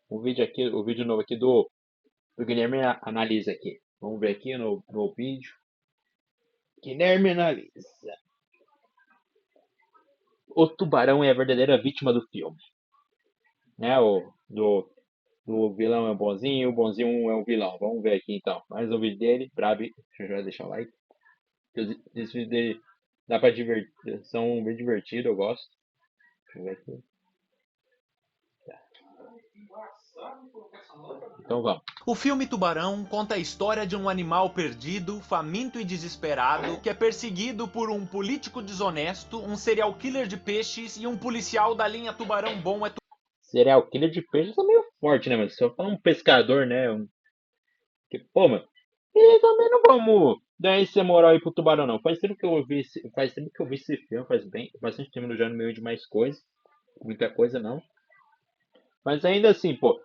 um vídeo aqui, o vídeo novo aqui do Guilherme Analisa aqui. Vamos ver aqui no vídeo. Guilherme Analisa. O tubarão é a verdadeira vítima do filme. Né? Do vilão é o bonzinho é o vilão. Vamos ver aqui então. Mais um vídeo dele. Brave. Deixa eu já deixar o like. Esse vídeo dele dá pra divertir. São bem divertidos, eu gosto. Deixa eu ver aqui. Então vamos. O filme Tubarão conta a história de um animal perdido, faminto e desesperado, que é perseguido por um político desonesto, um serial killer de peixes e um policial da linha Tubarão Bom é Serial killer de peixes é meio forte, né, mano? Se eu falar um pescador, né? Pô, mano, e também não vamos dar essa moral aí pro tubarão, não. Faz tempo que eu vi esse filme, faz bastante tempo já no meio de mais coisa. Muita coisa não. Mas ainda assim, pô,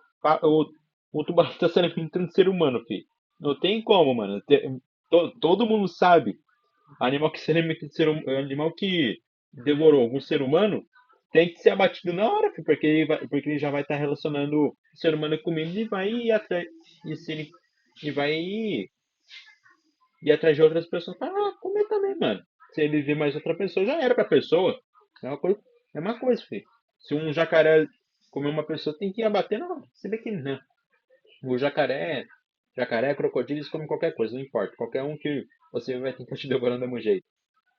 o tubarão tá se alimentando de ser humano, filho. Não tem como, mano. Todo mundo sabe. Animal que se alimenta de animal que devorou algum ser humano tem que ser abatido na hora, filho, porque ele já vai estar relacionando o ser humano com comida e vai ir atrás. E vai ir atrás de outras pessoas para comer também, mano. Se ele ver mais outra pessoa, já era pra pessoa. É uma coisa, filho. Se um jacaré comer uma pessoa, tem que ir abater, não. Se bem que não. O jacaré, crocodilo, eles comem qualquer coisa, não importa. Qualquer um que você vai tentar te devorando do mesmo jeito.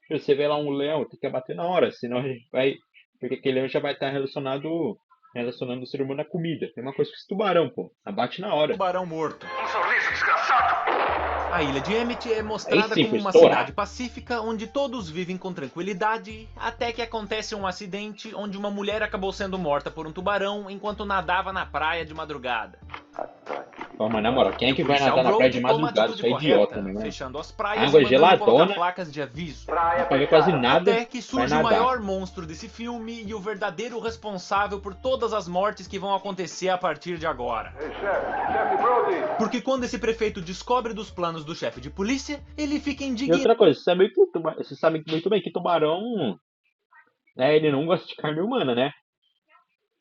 Se você vê lá um leão, tem que abater na hora, senão a gente vai. Porque aquele leão já vai estar relacionando o ser humano à comida. Tem uma coisa com esse tubarão, pô. Abate na hora. tubarão morto. Um sorriso desgraçado! A ilha de Emmett é mostrada Aí sim, como uma estourar. cidade pacífica onde todos vivem com tranquilidade, até que acontece um acidente onde uma mulher acabou sendo morta por um tubarão enquanto nadava na praia de madrugada. Pô, mas na moral, quem é que vai policial nadar na praia de Brody toma a madrugada? atitude Isso é idiota, correta, né, mano? fechando as praias Água e mandando colocar geladona, placas de aviso. não pode ver quase nada, Até que vai surge o nadar. maior monstro desse filme e o verdadeiro responsável por todas as mortes que vão acontecer a partir de agora. Ei, chefe Brody! Porque quando esse prefeito descobre dos planos do chefe de polícia, ele fica E indignado. outra coisa, você sabe muito bem que tubarão, né, ele não gosta de carne humana, né?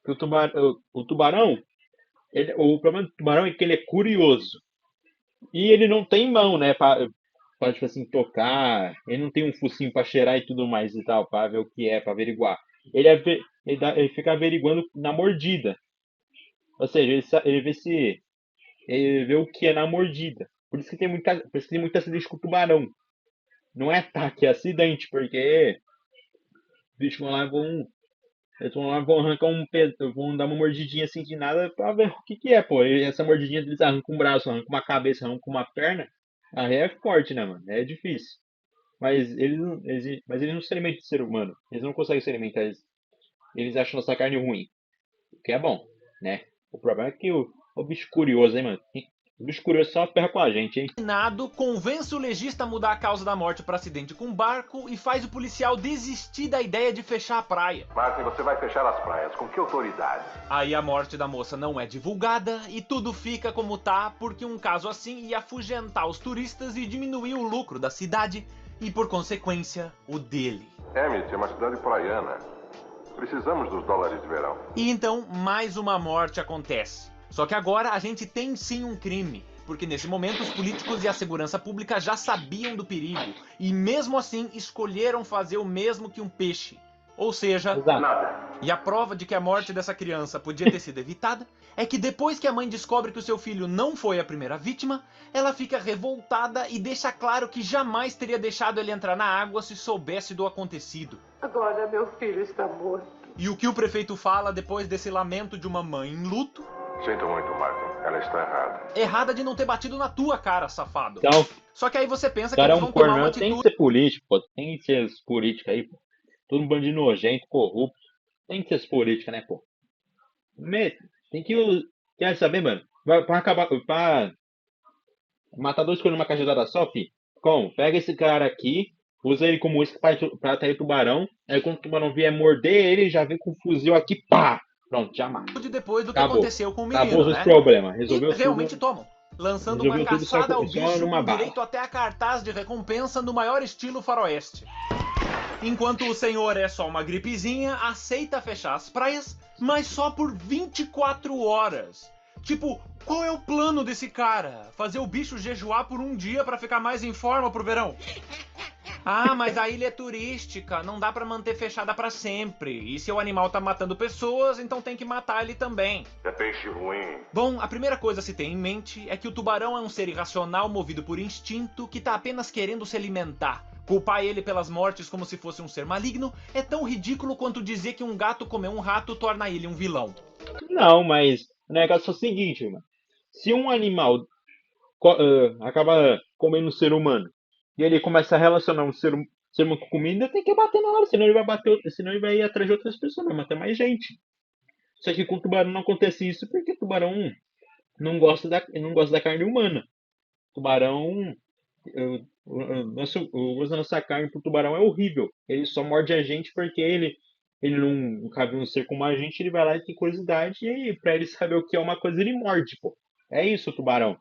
Que o tubarão, o problema do tubarão é que ele é curioso. E ele não tem mão, né, pra tipo assim, tocar. Ele não tem um focinho pra cheirar e tudo mais e tal, pra ver o que é, pra averiguar. Ele fica averiguando na mordida. Ou seja, ele vê o que é na mordida. Por isso que tem muita acidente com o tubarão. Não é ataque, é acidente, porque os bichos vão lá e vão arrancar vão dar uma mordidinha assim de nada pra ver o que é, pô. E essa mordidinha eles arrancam um braço, arrancam uma cabeça, arrancam uma perna. Aí é forte, né, mano? É difícil. Mas eles não se alimentam de ser humano. Eles não conseguem se alimentar. Eles acham nossa carne ruim. O que é bom, né? O problema é que o bicho curioso, hein, mano? O bicho curioso só ferra com a gente, hein? Convence o legista a mudar a causa da morte para acidente com um barco e faz o policial desistir da ideia de fechar a praia. Martin, você vai fechar as praias. Com que autoridade? Aí a morte da moça não é divulgada e tudo fica como tá, porque um caso assim ia afugentar os turistas e diminuir o lucro da cidade e, por consequência, o dele. Emmett é uma cidade praiana. Precisamos dos dólares de verão. E então, mais uma morte acontece. Só que agora a gente tem sim um crime, porque nesse momento os políticos e a segurança pública já sabiam do perigo e mesmo assim escolheram fazer o mesmo que um peixe. Ou seja, Exato. Nada. e a prova de que a morte dessa criança podia ter sido evitada é que depois que a mãe descobre que o seu filho não foi a primeira vítima, ela fica revoltada e deixa claro que jamais teria deixado ele entrar na água se soubesse do acontecido. Agora meu filho está morto. E o que o prefeito fala depois desse lamento de uma mãe em luto? Sinto muito, Martin. Ela está errada. Errada de não ter batido na tua cara, safado. Então, Só que aí você pensa o que cara é eles um vão tomar corno, uma tem que atitude. ser político, pô. Tem que ser os políticos aí, pô. Todo um bando de nojento, corrupto. Tem que ser as políticas, né, pô? Tem que. Quer saber, mano? Pra matar dois coelhos numa cajadada só, fi? Como? Pega esse cara aqui, usa ele como isca pra atrair o tubarão. Aí quando o tubarão vier morder ele, já vem com o fuzil aqui, pá! Pronto, já mata. Depois do que Acabou. aconteceu com o Acabou menino, os né? problemas. E Resolveu realmente tudo. tomam. Lançando Resolveu uma tudo só caçada ao com- só bicho numa com bala. direito até a cartaz de recompensa no maior estilo faroeste. Enquanto o senhor é só uma gripezinha, aceita fechar as praias mas só por 24 horas. Tipo, qual é o plano desse cara? Fazer o bicho jejuar por um dia pra ficar mais em forma pro verão? Ah, mas a ilha é turística, não dá pra manter fechada pra sempre. E se o animal tá matando pessoas, então tem que matar ele também. É peixe ruim. Bom, a primeira coisa a se ter em mente é que o tubarão é um ser irracional movido por instinto que tá apenas querendo se alimentar. Culpar ele pelas mortes como se fosse um ser maligno é tão ridículo quanto dizer que um gato comeu um rato torna ele um vilão. Não, mas o negócio é o seguinte, mano. Se um animal acaba comendo um ser humano e ele começa a relacionar ser humano com comida, tem que bater na hora, senão ele vai bater, senão ele vai ir atrás de outras pessoas, vai matar mais gente. Só que com o tubarão não acontece isso porque o tubarão não gosta da carne humana. O tubarão, o gosto da nossa carne pro tubarão é horrível. Ele só morde a gente porque ele nunca viu um ser como a gente, ele vai lá e tem curiosidade e pra ele saber o que é uma coisa ele morde, pô. É isso o tubarão.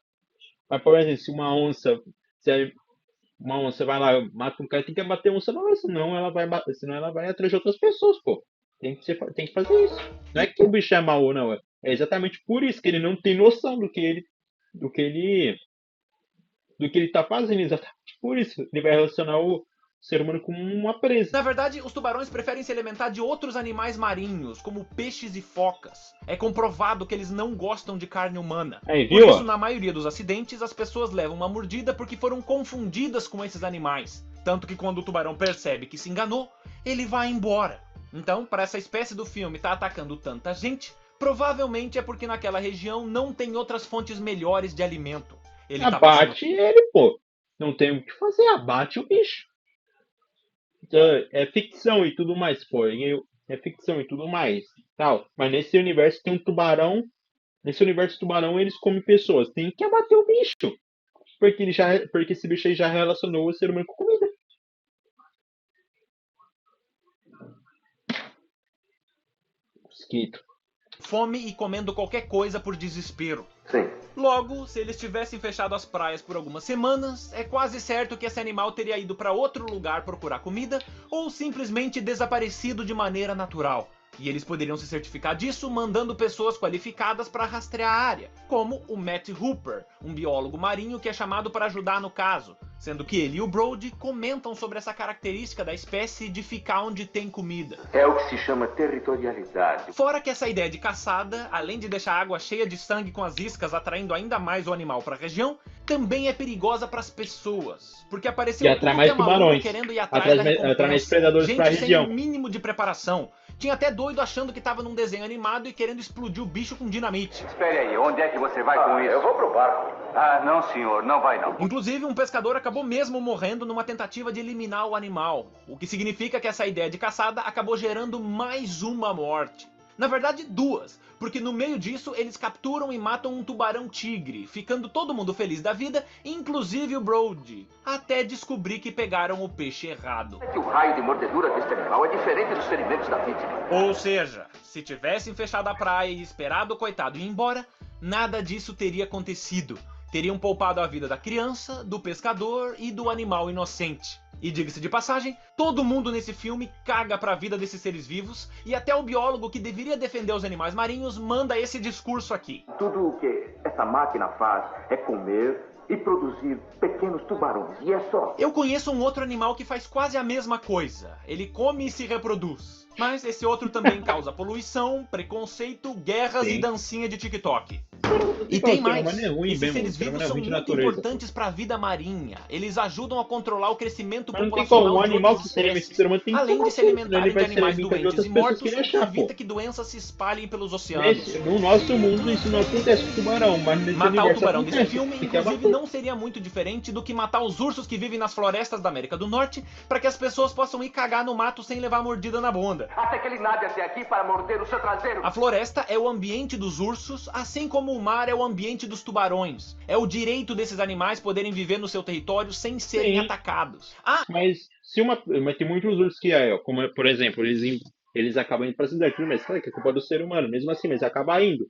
Mas, por exemplo, se uma onça vai lá, mata um cara, tem que bater a onça na hora, senão ela vai atrás de outras pessoas, pô. Tem que fazer isso. Não é que o bicho é mau, não. É exatamente por isso que ele não tem noção do que ele, do que ele tá fazendo. Exatamente por isso. Ele vai relacionar o ser humano como uma presa. Na verdade, os tubarões preferem se alimentar de outros animais marinhos, como peixes e focas. É comprovado que eles não gostam de carne humana. Aí, Por viu? isso, na maioria dos acidentes, as pessoas levam uma mordida porque foram confundidas com esses animais. Tanto que quando o tubarão percebe que se enganou, ele vai embora. Então, para essa espécie do filme estar atacando tanta gente, provavelmente é porque naquela região não tem outras fontes melhores de alimento. Ele tá Abate ele, pô. Não tem o que fazer, abate o bicho. É ficção e tudo mais, pô. É ficção e tudo mais, tal. Mas nesse universo tem um tubarão. Nesse universo tubarão eles comem pessoas. Tem que abater o bicho. Porque esse bicho aí já relacionou o ser humano com comida. Mosquito. fome e comendo qualquer coisa por desespero. Sim. Logo, se eles tivessem fechado as praias por algumas semanas, é quase certo que esse animal teria ido para outro lugar procurar comida ou simplesmente desaparecido de maneira natural. E eles poderiam se certificar disso mandando pessoas qualificadas para rastrear a área, como o Matt Hooper, um biólogo marinho que é chamado para ajudar no caso, sendo que ele e o Brody comentam sobre essa característica da espécie de ficar onde tem comida. É o que se chama territorialidade. Fora que essa ideia de caçada, além de deixar a água cheia de sangue com as iscas atraindo ainda mais o animal para a região, também é perigosa para as pessoas, porque apareceu E atrai mais tubarões. querendo ir atrás da Atrai mais recompensa, predadores gente pra sem região. o mínimo de preparação. Tinha até doido achando que tava num desenho animado e querendo explodir o bicho com dinamite. Espere aí, onde é que você vai com isso? Eu vou pro barco. Ah, não, senhor, não vai não. Inclusive, um pescador acabou mesmo morrendo numa tentativa de eliminar o animal, o que significa que essa ideia de caçada acabou gerando mais uma morte. Na verdade, duas, porque no meio disso eles capturam e matam um tubarão-tigre, ficando todo mundo feliz da vida, inclusive o Brody, até descobrir que pegaram o peixe errado. É que o raio de mordedura deste animal é diferente dos ferimentos da vítima. Ou seja, se tivessem fechado a praia e esperado o coitado ir embora, nada disso teria acontecido. Teriam poupado a vida da criança, do pescador e do animal inocente. E diga-se de passagem, todo mundo nesse filme caga pra vida desses seres vivos, e até o biólogo que deveria defender os animais marinhos manda esse discurso aqui. Tudo o que essa máquina faz é comer e produzir pequenos tubarões, e é só. Eu conheço um outro animal que faz quase a mesma coisa. Ele come e se reproduz. Mas esse outro também causa poluição, preconceito, guerras Sim. e dancinha de TikTok. E Então, tem o ser mais, humano é ruim esses mesmo, seres o ser humano vivos é são ruim de muito natureza. importantes para a vida marinha. Eles ajudam a controlar o crescimento Mas não tem populacional como, um de animal outras que se alimenta de espécies. ser humano tem que Além tomar de se tudo, senão alimentarem ele de vai se animais alimentar de doentes outras e pessoas mortos, que ele o que achar, evita pô. que doenças se espalhem pelos oceanos. No nosso mundo isso não acontece com o tubarão, mas nesse Matar o universo tubarão acontece. desse filme, Tem que inclusive, abater. não seria muito diferente do que matar os ursos que vivem nas florestas da América do Norte para que as pessoas possam ir cagar no mato sem levar mordida na bunda. Até que ele nade até aqui para morder o seu traseiro. A floresta é o ambiente dos ursos, assim como o mar é o ambiente dos tubarões. É o direito desses animais poderem viver no seu território sem serem Sim. atacados. Ah, Mas tem muitos ursos que, como por exemplo, eles acabam indo pra cidade, tudo mais, claro que é culpa do ser humano, mesmo assim, mas acaba indo.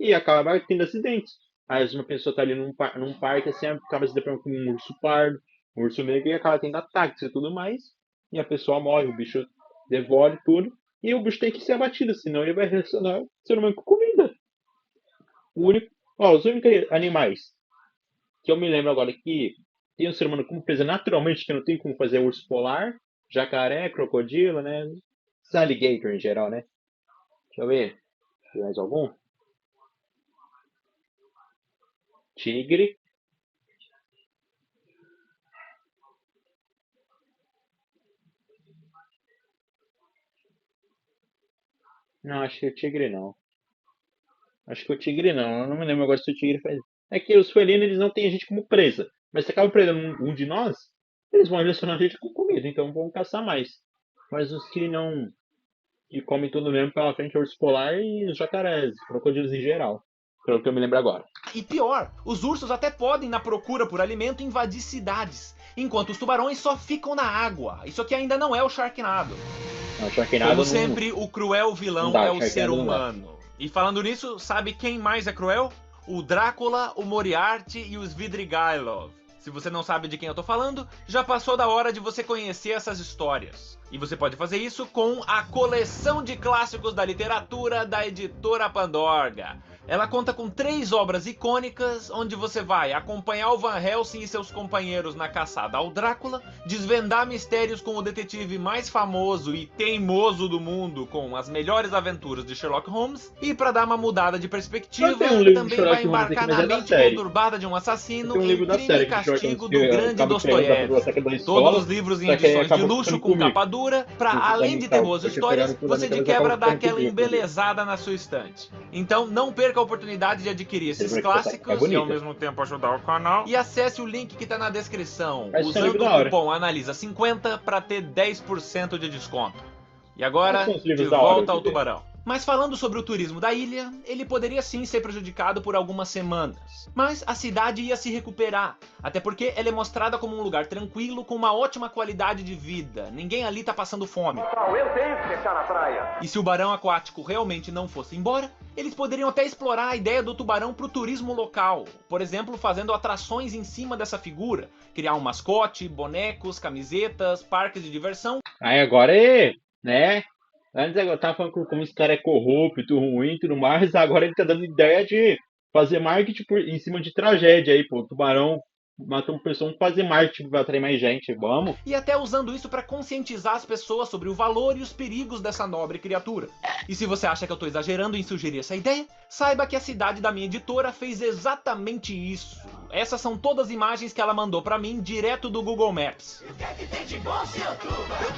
E acaba tendo acidentes. Aí uma pessoa tá ali num parque, assim, acaba se deparando com um urso pardo, um urso negro, e acaba tendo ataques e tudo mais. E a pessoa morre, o bicho devora tudo. E o bicho tem que ser abatido, senão ele vai relacionar o ser humano com comida. O único, os únicos animais que eu me lembro agora que tem o ser humano como presa naturalmente, que não tem como fazer urso polar, jacaré, crocodilo, né? Alligator em geral, né? Deixa eu ver. Tem mais algum? Tigre. Não, acho que o tigre não. Acho que o tigre não. Eu não me lembro agora se o tigre faz. É que os felinos eles não têm a gente como presa. Mas se acaba prendendo um de nós, eles vão relacionar a gente com comida, então vão caçar mais. Mas os que não. Que comem tudo mesmo pela frente é o urso polar e os jacarés, crocodilos em geral. Pelo que eu me lembro agora. E pior, os ursos até podem, na procura por alimento, invadir cidades, enquanto os tubarões só ficam na água. Isso aqui ainda não é o Sharknado. Não, Sharknado Como não- sempre, o cruel vilão não dá, é o Sharknado ser não dá. humano. E falando nisso, sabe quem mais é cruel? O Drácula, o Moriarty e os Svidrigailov. Se você não sabe de quem eu tô falando, já passou da hora de você conhecer essas histórias. E você pode fazer isso com a coleção de clássicos da literatura da editora Pandorga. Ela conta com 3 obras icônicas, onde você vai acompanhar o Van Helsing e seus companheiros na caçada ao Drácula, desvendar mistérios com o detetive mais famoso e teimoso do mundo, com as melhores aventuras de Sherlock Holmes, e para dar uma mudada de perspectiva, Eu tenho um livro de também Sherlock vai Holmes aqui, embarcar mas na é da mente série. conturbada de um assassino Tem um em livro da Crime série e que o Sherlock Castigo Holmes do grande acaba criando da Dostoiévski. saca da escola, Todos os livros em só que aí edições de acaba luxo ficando com comigo. capa dura, pra Isso além também de tá, ter boas porque histórias, pegaram tudo você de naquelas quebra acaba dá ficando aquela comigo. embelezada na sua estante. Então não perca a oportunidade de adquirir esses Livro que tá clássicos e bonito. ao mesmo tempo ajudar o canal. E acesse o link que tá na descrição, Parece ser um usando livro o da hora. cupom ANALISA50 para ter 10% de desconto. E agora, Parece uns de livros da hora volta ao de ver. tubarão. Mas falando sobre o turismo da ilha, ele poderia sim ser prejudicado por algumas semanas. Mas a cidade ia se recuperar, até porque ela é mostrada como um lugar tranquilo com uma ótima qualidade de vida. Ninguém ali tá passando fome. Eu tenho que ficar na praia. E se o barão aquático realmente não fosse embora, eles poderiam até explorar a ideia do tubarão pro turismo local. Por exemplo, fazendo atrações em cima dessa figura. Criar um mascote, bonecos, camisetas, parques de diversão. Aí agora é, né? Antes eu tava falando como esse cara é corrupto, ruim e tudo mais, agora ele tá dando ideia de fazer marketing em cima de tragédia aí, pô. O tubarão matou uma pessoa, vamos fazer marketing pra atrair mais gente, vamos. E até usando isso para conscientizar as pessoas sobre o valor e os perigos dessa nobre criatura. E se você acha que eu tô exagerando em sugerir essa ideia, saiba que a cidade da minha editora fez exatamente isso. Essas são todas as imagens que ela mandou para mim direto do Google Maps.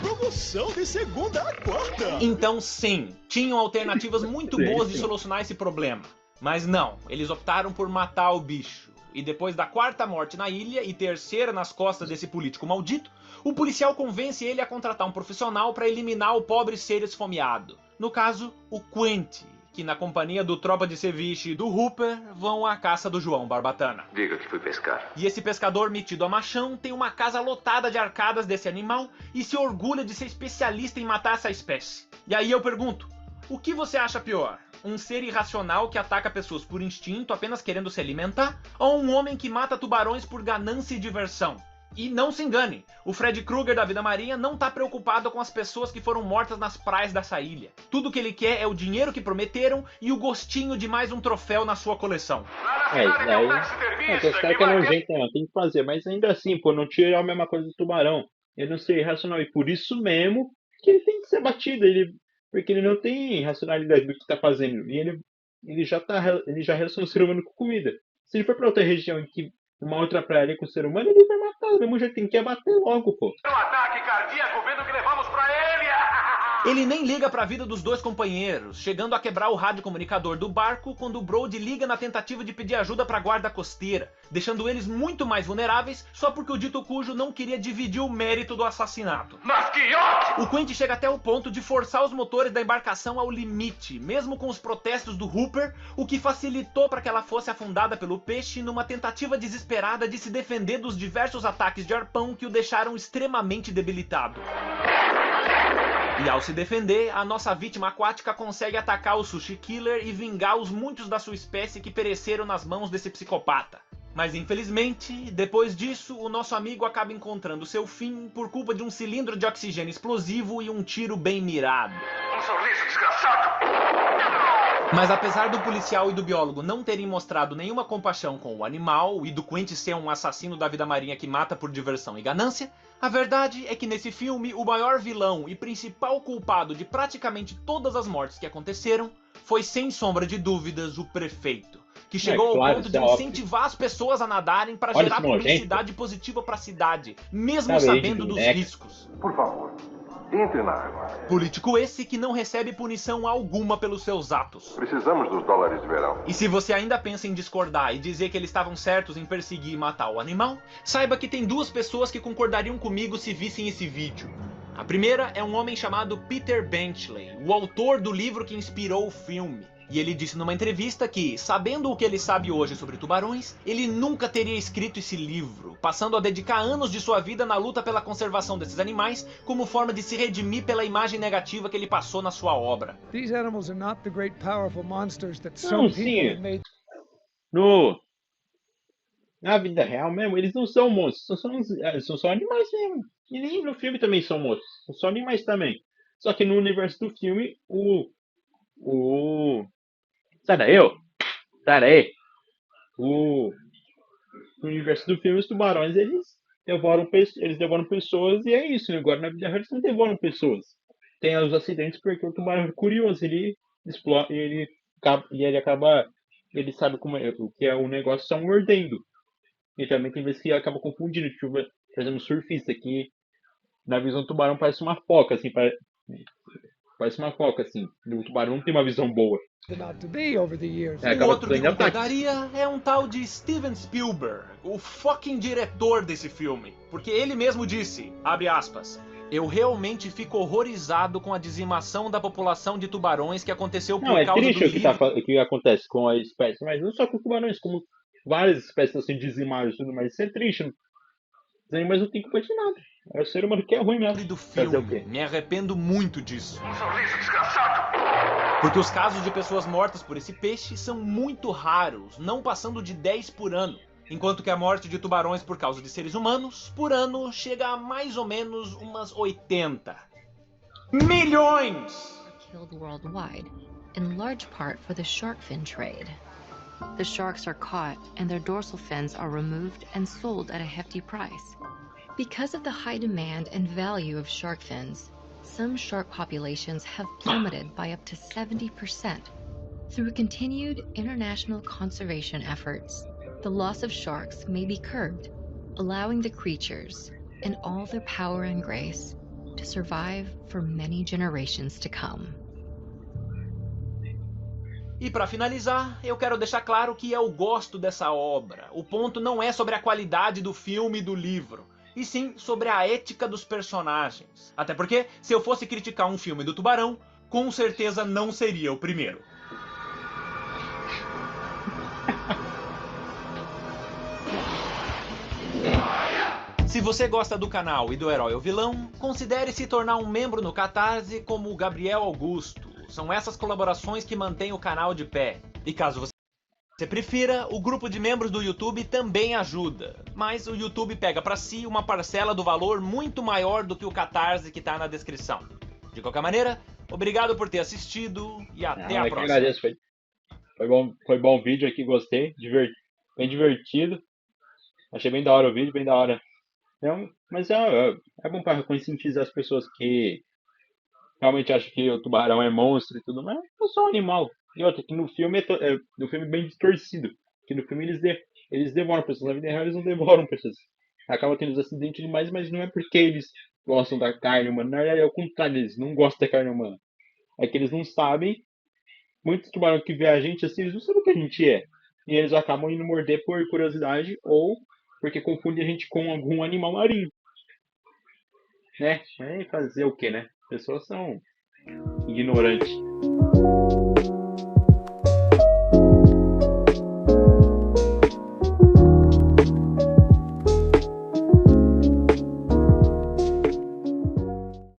Promoção de segunda a quarta. Então sim, tinham alternativas muito Sim, boas de sim. solucionar esse problema. Mas não, eles optaram por matar o bicho. E depois da 4ª morte na ilha e 3ª nas costas desse político maldito, o policial convence ele a contratar um profissional para eliminar o pobre ser esfomeado. No caso, o Quentin, que na companhia do Tropa de Ceviche e do Hooper vão à caça do João Barbatana. Diga que fui pescar. E esse pescador metido a machão tem uma casa lotada de arcadas desse animal e se orgulha de ser especialista em matar essa espécie. E aí eu pergunto, o que você acha pior? Um ser irracional que ataca pessoas por instinto, apenas querendo se alimentar? Ou um homem que mata tubarões por ganância e diversão? E não se engane, o Fred Krueger da vida marinha não tá preocupado com as pessoas que foram mortas nas praias dessa ilha. Tudo que ele quer é o dinheiro que prometeram e o gostinho de mais um troféu na sua coleção. Isso daí. Tem os caras que é nojento, né? Tem que fazer, mas ainda assim, pô, não tira a mesma coisa do tubarão. Ele não ser irracional. E por isso mesmo que ele tem que ser batido. Porque ele não tem racionalidade do que está fazendo. E ele já relaciona o ser humano com comida. Se ele for pra outra região em que uma outra praia ali com o ser humano, ele vai matar. Do mesmo jeito tem que abater logo, pô. Um ataque cardíaco vendo que levamos pra ele! Ele nem liga pra vida dos dois companheiros, chegando a quebrar o radiocomunicador do barco quando o Brody liga na tentativa de pedir ajuda pra guarda costeira, deixando eles muito mais vulneráveis só porque o dito cujo não queria dividir o mérito do assassinato. Mas que ótimo! O Quentin chega até o ponto de forçar os motores da embarcação ao limite, mesmo com os protestos do Hooper, o que facilitou para que ela fosse afundada pelo peixe numa tentativa desesperada de se defender dos diversos ataques de arpão que o deixaram extremamente debilitado. E ao se defender, a nossa vítima aquática consegue atacar o Sushi Killer e vingar os muitos da sua espécie que pereceram nas mãos desse psicopata. Mas infelizmente, depois disso, o nosso amigo acaba encontrando seu fim por culpa de um cilindro de oxigênio explosivo e um tiro bem mirado. Um sorriso, desgraçado! Mas apesar do policial e do biólogo não terem mostrado nenhuma compaixão com o animal e do Quint ser um assassino da vida marinha que mata por diversão e ganância, a verdade é que nesse filme o maior vilão e principal culpado de praticamente todas as mortes que aconteceram foi, sem sombra de dúvidas, o prefeito, que chegou claro, ao ponto isso de é óbvio. incentivar as pessoas a nadarem para Olha gerar esse nojento. publicidade positiva para a cidade, mesmo Tá bem, sabendo dos boneca. riscos. Por favor, entre na água. Político esse que não recebe punição alguma pelos seus atos. Precisamos dos dólares de verão. E se você ainda pensa em discordar e dizer que eles estavam certos em perseguir e matar o animal, saiba que tem duas pessoas que concordariam comigo se vissem esse vídeo. A primeira é um homem chamado Peter Benchley, o autor do livro que inspirou o filme. E ele disse numa entrevista que, sabendo o que ele sabe hoje sobre tubarões, ele nunca teria escrito esse livro, passando a dedicar anos de sua vida na luta pela conservação desses animais, como forma de se redimir pela imagem negativa que ele passou na sua obra. These animals are not the great powerful monsters that Não, some sim. people have made. Na vida real mesmo, eles não são monstros, são só animais mesmo. E nem no filme também são monstros, são só animais também. Só que no universo do filme, Sai daí, ô! Sai daí! No universo do filme, os tubarões, eles devoram pessoas e é isso. Agora, na vida real, eles não devoram pessoas. Tem os acidentes porque o tubarão é curioso, ele explora, ele sabe o que é o negócio, só mordendo. E também tem vezes que acaba confundindo, tipo, por exemplo, um surfista que na visão do tubarão parece uma foca, assim, parece uma foca, assim. O tubarão não tem uma visão boa. Out to be over the years. O outro que concordaria é um tal de Steven Spielberg, o fucking diretor desse filme. Porque ele mesmo disse, abre aspas, eu realmente fico horrorizado com a dizimação da população de tubarões que aconteceu por Não, é causa triste do o que, o que acontece com a espécie, mas não só com tubarões, como várias espécies estão sendo dizimadas e tudo mais. Isso é triste. Os animais não têm culpa de nada. É o ser humano que é ruim mesmo. do Fazer o filme. quê? Me arrependo muito disso. Um sorriso, desgraçado! Porque os casos de pessoas mortas por esse peixe são muito raros, não passando de 10 por ano. Enquanto que a morte de tubarões por causa de seres humanos, por ano, chega a mais ou menos umas 80. Milhões! Killed worldwide, in large part for the shark fin trade. The sharks are caught and their dorsal fins are removed and sold at a hefty price. Because of the high demand and value of shark fins, some shark populations have plummeted by up to 70%. Through continued international conservation efforts, the loss of sharks may be curbed, allowing the creatures, in all their power and grace, to survive for many generations to come. E para finalizar, eu quero deixar claro que eu gosto dessa obra. O ponto não é sobre a qualidade do filme e do livro, e sim sobre a ética dos personagens. Até porque, se eu fosse criticar um filme do Tubarão, com certeza não seria o primeiro. Se você gosta do canal e do Herói ou Vilão, considere se tornar um membro no Catarse como o Gabriel Augusto. São essas colaborações que mantêm o canal de pé. E caso você prefira, o grupo de membros do YouTube também ajuda. Mas o YouTube pega pra si uma parcela do valor muito maior do que o Catarse que tá na descrição. De qualquer maneira, obrigado por ter assistido e até a próxima. Agradeço, foi bom o vídeo aqui, gostei, bem divertido. Achei bem da hora o vídeo, bem da hora. Mas é bom para conscientizar as pessoas que realmente acham que o tubarão é monstro e tudo, mas é só um animal. E outra, que no filme é bem distorcido. Que no filme eles devoram pessoas, na vida real eles não devoram pessoas. Acaba tendo os acidentes demais, mas não é porque eles gostam da carne humana. Na verdade é o contrário, eles não gostam da carne humana. É que eles não sabem. Muitos tubarões que vê a gente assim, eles não sabem o que a gente é. E eles acabam indo morder por curiosidade ou porque confundem a gente com algum animal marinho. Né? É fazer o que, né? Pessoas são ignorantes.